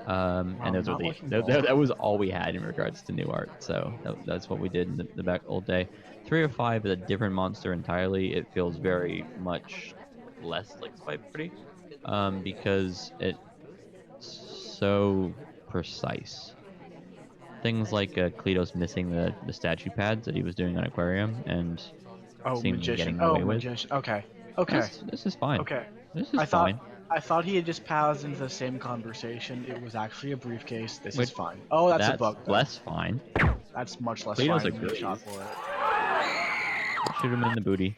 And those were that was all we had in regards to new art, so that's what we did in the back old day. 3 of 5 is a different monster entirely. It feels very much less like SpyParty, because it's so precise. Things like Cleetose missing the statue pads that he was doing on Aquarium, and seemingly getting away with.
Magician. Okay. Okay.
This is fine.
Okay.
This is fine.
I thought he had just passed into the same conversation. It was actually a briefcase. This is fine. Oh, that's a bug. Though.
Less fine.
That's much less
Cleeto's
fine
a
than
good
the shot for it.
Shoot him in the booty.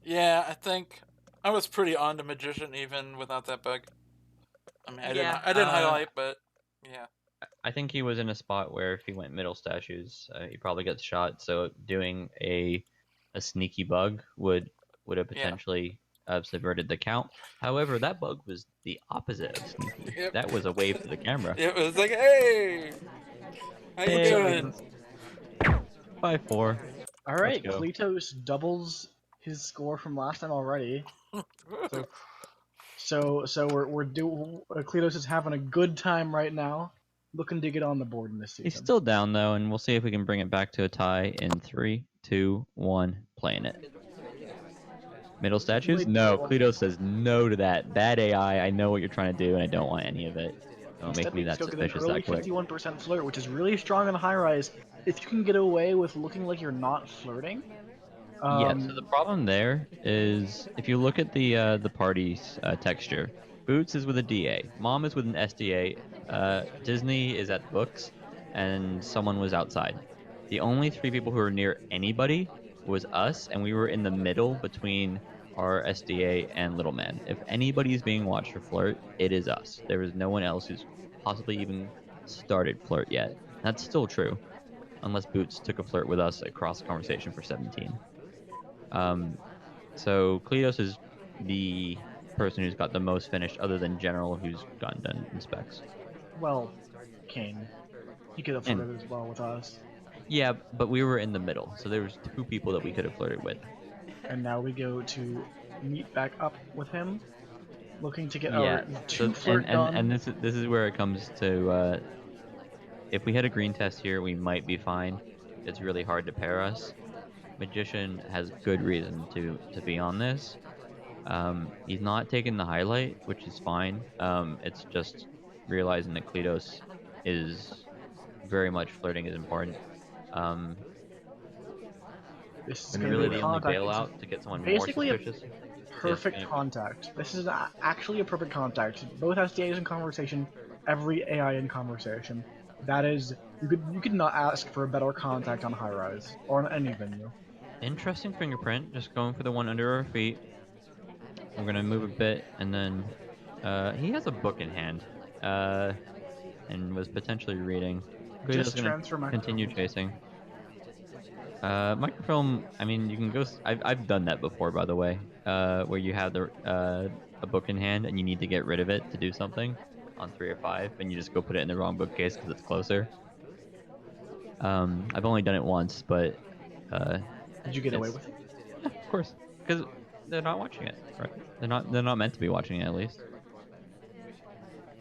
Yeah, I think I was pretty on to Magician even without that bug. I mean, I didn't highlight, but yeah.
I think he was in a spot where if he went middle statues, he probably gets shot. So doing a sneaky bug would have potentially subverted the count. However, that bug was the opposite of sneaky.
Yep.
That was a wave to the camera.
It was like, hey, how you doing?
5-4.
All right, Cleetose doubles his score from last time already. So Cleetose is having a good time right now, looking to get on the board in this season.
He's still down though, and we'll see if we can bring it back to a tie in 3, 2, 1, playing it. Middle statues? No, Cleetose says no to that. Bad AI, I know what you're trying to do, and I don't want any of it. Don't make me that suspicious that quick.
51% flirt, which is really strong on high rise. If you can get away with looking like you're not flirting.
Yeah, so the problem there is if you look at the party's texture, Boots is with a DA, Mom is with an SDA, Disney is at the books, and someone was outside. The only 3 people who were near anybody was us, and we were in the middle between our SDA and Little Man. If anybody's being watched for flirt, it is us. There is no one else who's possibly even started flirt yet. That's still true, unless Boots took a flirt with us across the conversation for 17. So Cleetose is the person who's got the most finished, other than General, who's gotten done in specs.
Well, King. He could have
And
flirted as well with us.
yeah, but we were in the middle, so there was 2 people that we could have flirted with.
And now we go to meet back up with him, looking to get
Yeah.
our 2
So
flirt
and
done.
this is where it comes to if we had a green test here, we might be fine. It's really hard to pair us. Magician has good reason to be on this. He's not taking the highlight, which is fine. It's just realizing that Cleetose is very much flirting is important. Um,
This is
and
going to be
really
a
the only
contact. It's
bailout to get someone more
basically a
suspicious is
perfect
gonna be.
contact. This is actually a perfect contact. Both SDAs in conversation, every AI in conversation. That is, you could not ask for a better contact on high rise or on any venue.
Interesting fingerprint, just going for the one under our feet. We're gonna move a bit, and then he has a book in hand, and was potentially reading. Guido's
Just
gonna
transfer
continue
microphones.
chasing. Microfilm. I mean, you can go. I've done that before, by the way, where you have the a book in hand and you need to get rid of it to do something on 3 or 5, and you just go put it in the wrong bookcase because it's closer. I've only done it once, but
Did you get away
it's
with it?
yeah, of course, because they're not watching it, right? They're not meant to be watching it at least.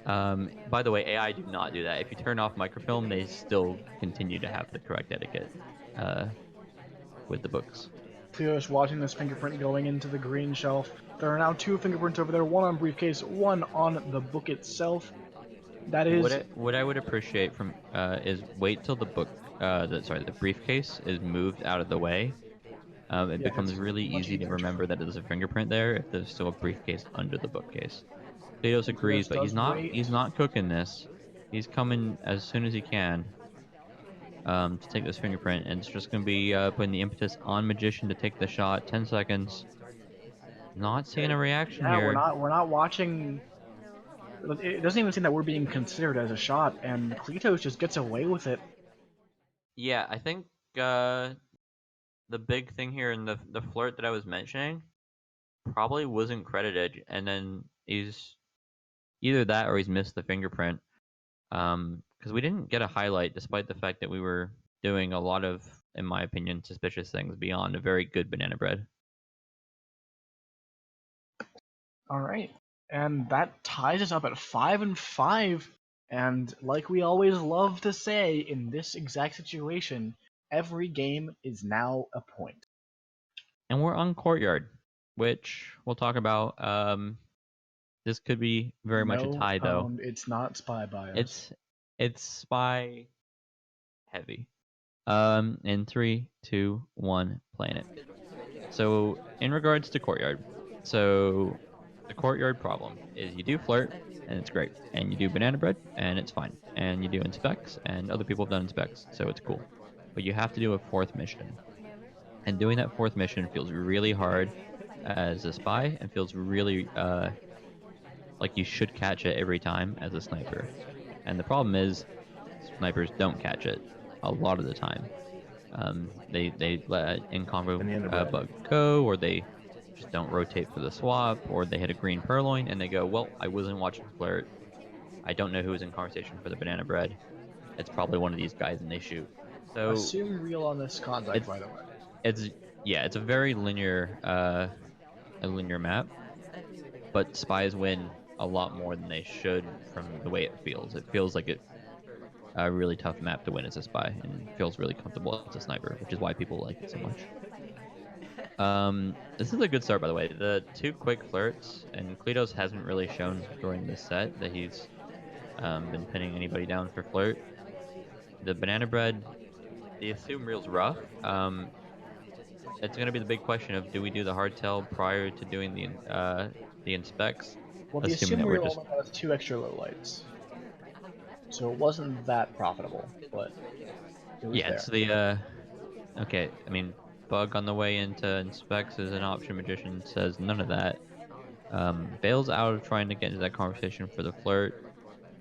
By the way, AI do not do that. If you turn off microfilm, they still continue to have the correct etiquette with the books.
Cleo's watching this fingerprint going into the green shelf. There are now 2 fingerprints over there, one on briefcase, one on the book itself. That is,
What I would appreciate from is wait till the book, the briefcase is moved out of the way. It
yeah,
becomes
it's
really
much
easy to
easier to
remember that there's a fingerprint there if there's still a briefcase under the bookcase. Cletus
and
agrees,
Cleos
but
does wait.
he's not cooking this. He's coming as soon as he can to take this fingerprint, and it's just going to be putting the impetus on Magician to take the shot. 10 seconds. Not seeing a reaction
Yeah,
here.
we're not watching. It doesn't even seem that we're being considered as a shot, and Cleetos just gets away with it.
Yeah, I think the big thing here in the flirt that I was mentioning probably wasn't credited, and then he's either that or he's missed the fingerprint. Because we didn't get a highlight, despite the fact that we were doing a lot of, in my opinion, suspicious things beyond a very good banana bread.
All right, and that ties us up at 5-5. And like we always love to say, in this exact situation, every game is now a point.
And we're on courtyard, which we'll talk about. This could be very much a
No,
tie, though.
it's not spy bias.
It's spy heavy. In 3, 2, 1, playing it. So in regards to courtyard, so the courtyard problem is you do flirt and it's great, and you do banana bread and it's fine, and you do inspects and other people have done inspects, so it's cool. But you have to do a 4th mission, and doing that 4th mission feels really hard as a spy and feels really like you should catch it every time as a sniper. And the problem is snipers don't catch it a lot of the time. They let in convo bug go, or they just don't rotate for the swap, or they hit a green purloin and they go, well, I wasn't watching flirt. I don't know who was in conversation for the banana bread. It's probably one of these guys, and they shoot. So
Assume real on this contact,
it's
by the way.
it's yeah, it's a very linear a linear map, but spies win a lot more than they should from the way it feels. It feels like a really tough map to win as a spy, and feels really comfortable as a sniper, which is why people like it so much. This is a good start, by the way. The 2 quick flirts, and Cleetos hasn't really shown during this set that he's been pinning anybody down for flirt. The banana bread, the assume real's rough. It's going to be the big question of, do we do the hardtail prior to doing the inspects,
Well, the
assuming
assume
that we're
real
just
only got us 2 extra lowlights, so it wasn't that profitable, but it was
yeah.
there.
It's the okay. I mean, bug on the way into inspects is an option. Magician says none of that. Bails out of trying to get into that conversation for the flirt.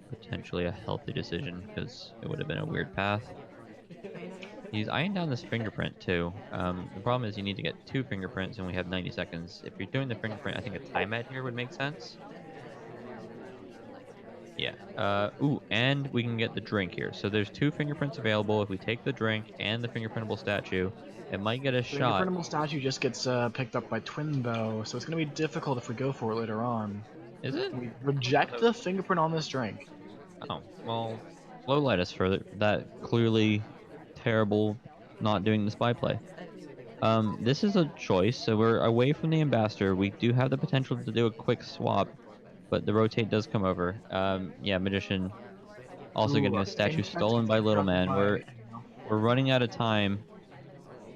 potentially a healthy decision because it would have been a weird path. He's eyeing down this fingerprint too. The problem is you need to get 2 fingerprints and we have 90 seconds. If you're doing the fingerprint, I think a timeout here would make sense. Yeah. Ooh, and we can get the drink here. So there's 2 fingerprints available. If we take the drink and the fingerprintable statue, it might get a shot.
Fingerprintable statue just gets picked up by Twin Bow, so it's gonna be difficult if we go for it later on.
Is it?
We reject the fingerprint on this drink.
Oh, well, low light us for that clearly terrible not doing the spy play. This is a choice, so we're away from the ambassador. We do have the potential to do a quick swap, but the rotate does come over. Yeah, magician also
Ooh,
getting a statue
Infect
stolen by Little Man.
by-
We're running out of time.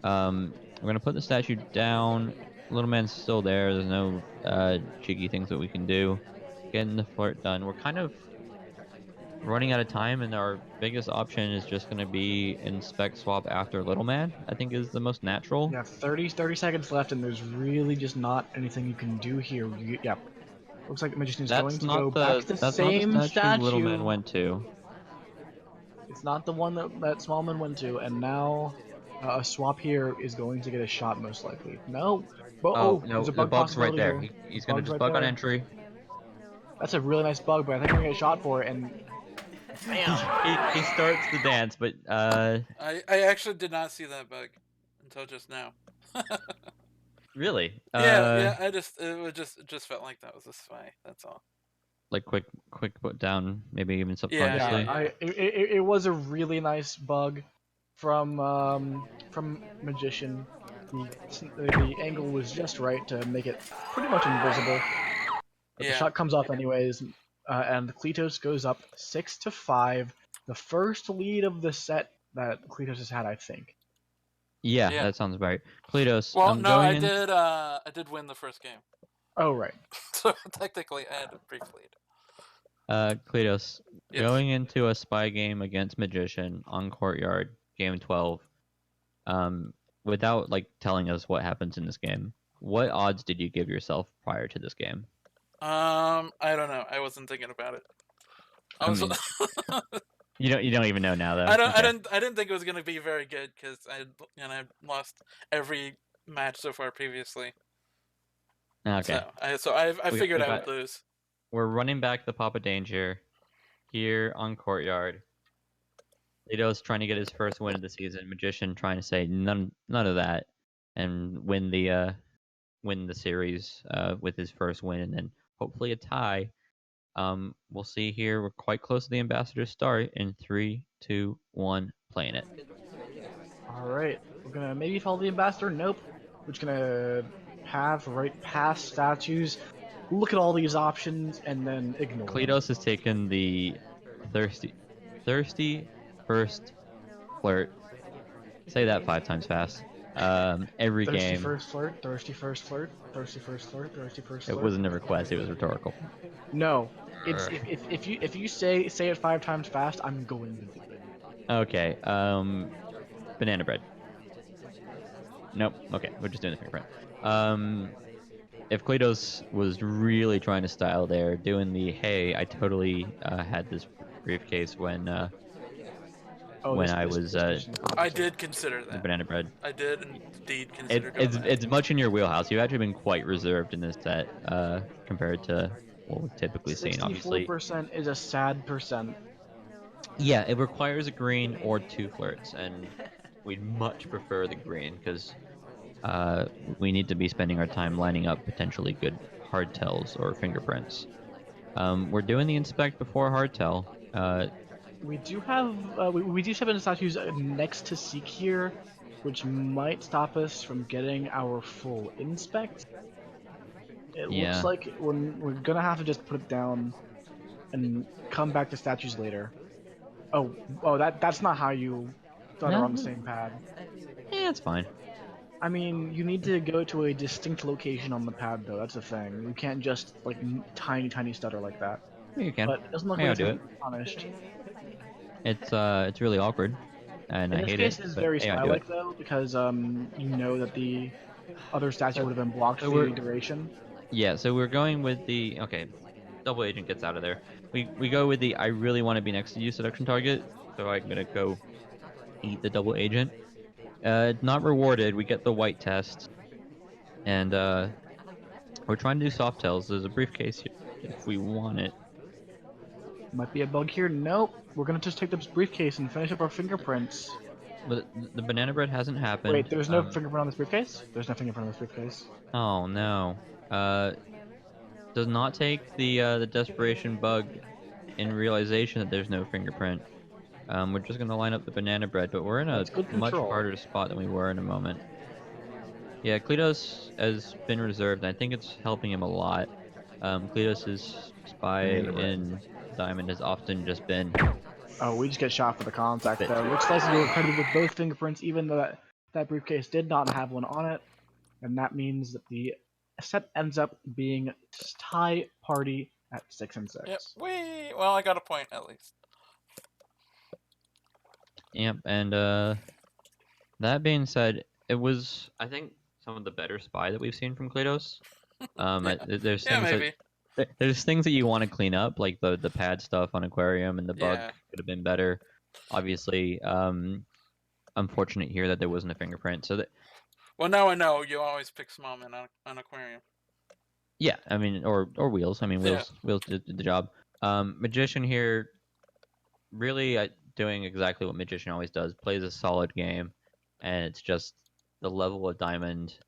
We're gonna put the statue down. Little Man's still there. There's no cheeky things that we can do. Getting the flirt done. We're kind of running out of time, and our biggest option is just gonna be inspect swap after Little Man. I think is the most natural.
Yeah, 30 seconds left, and there's really just not anything you can do here. Yeah, looks like the magician is going to go back to the
That's
same
not the statue Little
statue.
Man went to.
It's not the one that Smallman went to, and now a swap here is going to get a shot most likely. No,
Oh no,
there's a
the
bug
bug's right
possibility
there.
here.
He's gonna
Bug's
just
right
bug on
there.
entry.
That's a really nice bug, but I think we're gonna get a shot for it, and bam!
He starts the dance, but
I actually did not see that bug until just now.
really,
Yeah. It just felt like that was a spy. That's all.
like quick put down, maybe even
Yeah,
subconsciously.
It was a really nice bug from Magician. The angle was just right to make it pretty much invisible. But the shot comes off anyways, and Cleetose goes up 6-5. The first lead of the set that Cleetose has had, I think.
Yeah,
Yeah.
that sounds right. Cleetose,
Well,
I'm
no,
going
I
in.
did. I did win the first game,
Oh right.
so technically I had a brief lead.
Cleetose,
Yes.
going into a spy game against Magician on Courtyard, game 12, without like telling us what happens in this game, what odds did you give yourself prior to this game?
I don't know. I wasn't thinking about it.
I mean, you don't even know now though.
I didn't think it was gonna be very good because I lost every match so far previously.
Okay.
So I figured I would lose.
We're running back the Papa Danger here on Courtyard. Cleetose trying to get his first win of the season. Magician trying to say none of that and win the series with his first win and then hopefully a tie. We'll see here. We're quite close to the ambassador's start in 3, 2, 1, playing it.
All right, we're gonna maybe follow the ambassador. Nope. We're just gonna have right past statues. Look at all these options and then ignore.
Cleetose has taken the thirsty first flirt. Say that 5 times fast. Every
thirsty
game.
First flirt, thirsty first flirt, thirsty first flirt, thirsty first flirt.
It wasn't a request. It was rhetorical.
No, it's if you say it 5 times fast, I'm going to do it.
Okay. Banana bread. Nope. Okay, we're just doing the fingerprint. If Cleetose was really trying to style there, doing the hey, I totally had this briefcase when I was
I did consider that.
banana bread.
I did indeed consider that.
It's much in your wheelhouse. You've actually been quite reserved in this set compared to what we've typically seen. Obviously,
64% is a sad percent.
yeah, it requires a green or 2 flirts, and we'd much prefer the green because we need to be spending our time lining up potentially good hardtails or fingerprints. We're doing the inspect before hardtail.
We do have we do 7 statues next to Seek here, which might stop us from getting our full inspect. It looks like we're gonna have to just put it down and come back to statues later. Oh, that's not how you thought are on the same pad.
Yeah, it's fine.
I mean, you need to go to a distinct location on the pad, though. That's the thing. You can't just like tiny stutter like that.
You can.
But it doesn't look
Maybe
like
I'll
it's
do it.
punished.
It's really awkward, and I hate
this
it.
case, it's
but,
very
hey, I do
spy-like
it.
though, because you know that the other statue would have been blocked for the duration.
Yeah, so we're going with the okay. double agent gets out of there. We go with the I really want to be next to you seduction target, so I'm gonna go eat the double agent. Not rewarded. We get the white test, and we're trying to do soft tails. There's a briefcase here if we want it.
Might be a bug here. Nope. We're gonna just take this briefcase and finish up our fingerprints.
But the banana bread hasn't happened.
Wait, there's no fingerprint on this briefcase? There's no fingerprint on this briefcase.
Oh no. Does not take the desperation bug in realization that there's no fingerprint. We're just gonna line up the banana bread, but we're in a
That's good
much
control.
harder spot than we were in a moment. Yeah, Cleetose has been reserved, and I think it's helping him a lot. Cleetose' spy
Banana bread.
in Diamond has often just been
Oh, we just get shot for the contact
bit
though.
too
Looks like we were credited with both fingerprints, even though that briefcase did not have one on it. And that means that the set ends up being tie party at 6 and 6.
Yep. Whee! Well, I got a point at least.
Yep, and that being said, it was I think some of the better spy that we've seen from Cleetose. There's
Yeah,
things
maybe.
there's things that you want to clean up, like the pad stuff on aquarium and the bug
Yeah.
could have been better. Obviously, unfortunate here that there wasn't a fingerprint. So that
Well, now I know you always pick Smallman on aquarium.
yeah, I mean, or wheels. I mean,
Yeah.
wheels did the job. Magician here, really doing exactly what Magician always does. Plays a solid game, and it's just the level of diamond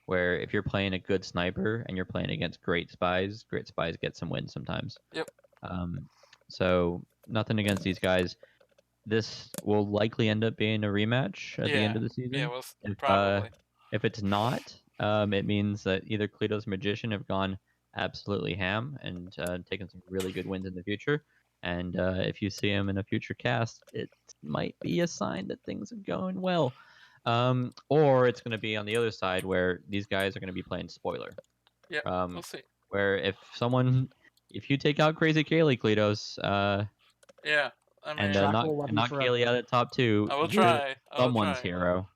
where if you're playing a good sniper and you're playing against great spies get some wins sometimes.
Yep.
So nothing against these guys. This will likely end up being a rematch at the end of the season.
Yeah, well, probably.
If it's not, it means that either Cleetose or Magician have gone absolutely ham and taken some really good wins in the future. And if you see him in a future cast, it might be a sign that things are going well. Or it's going to be on the other side where these guys are going to be playing spoiler.
Yeah, we'll see.
Where if you take out Crazy Kaylee, Cleetose,
yeah, I mean,
and knock Kaylee out of the top 2,
I will
you're
try.
someone's hero.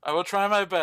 I will try my best.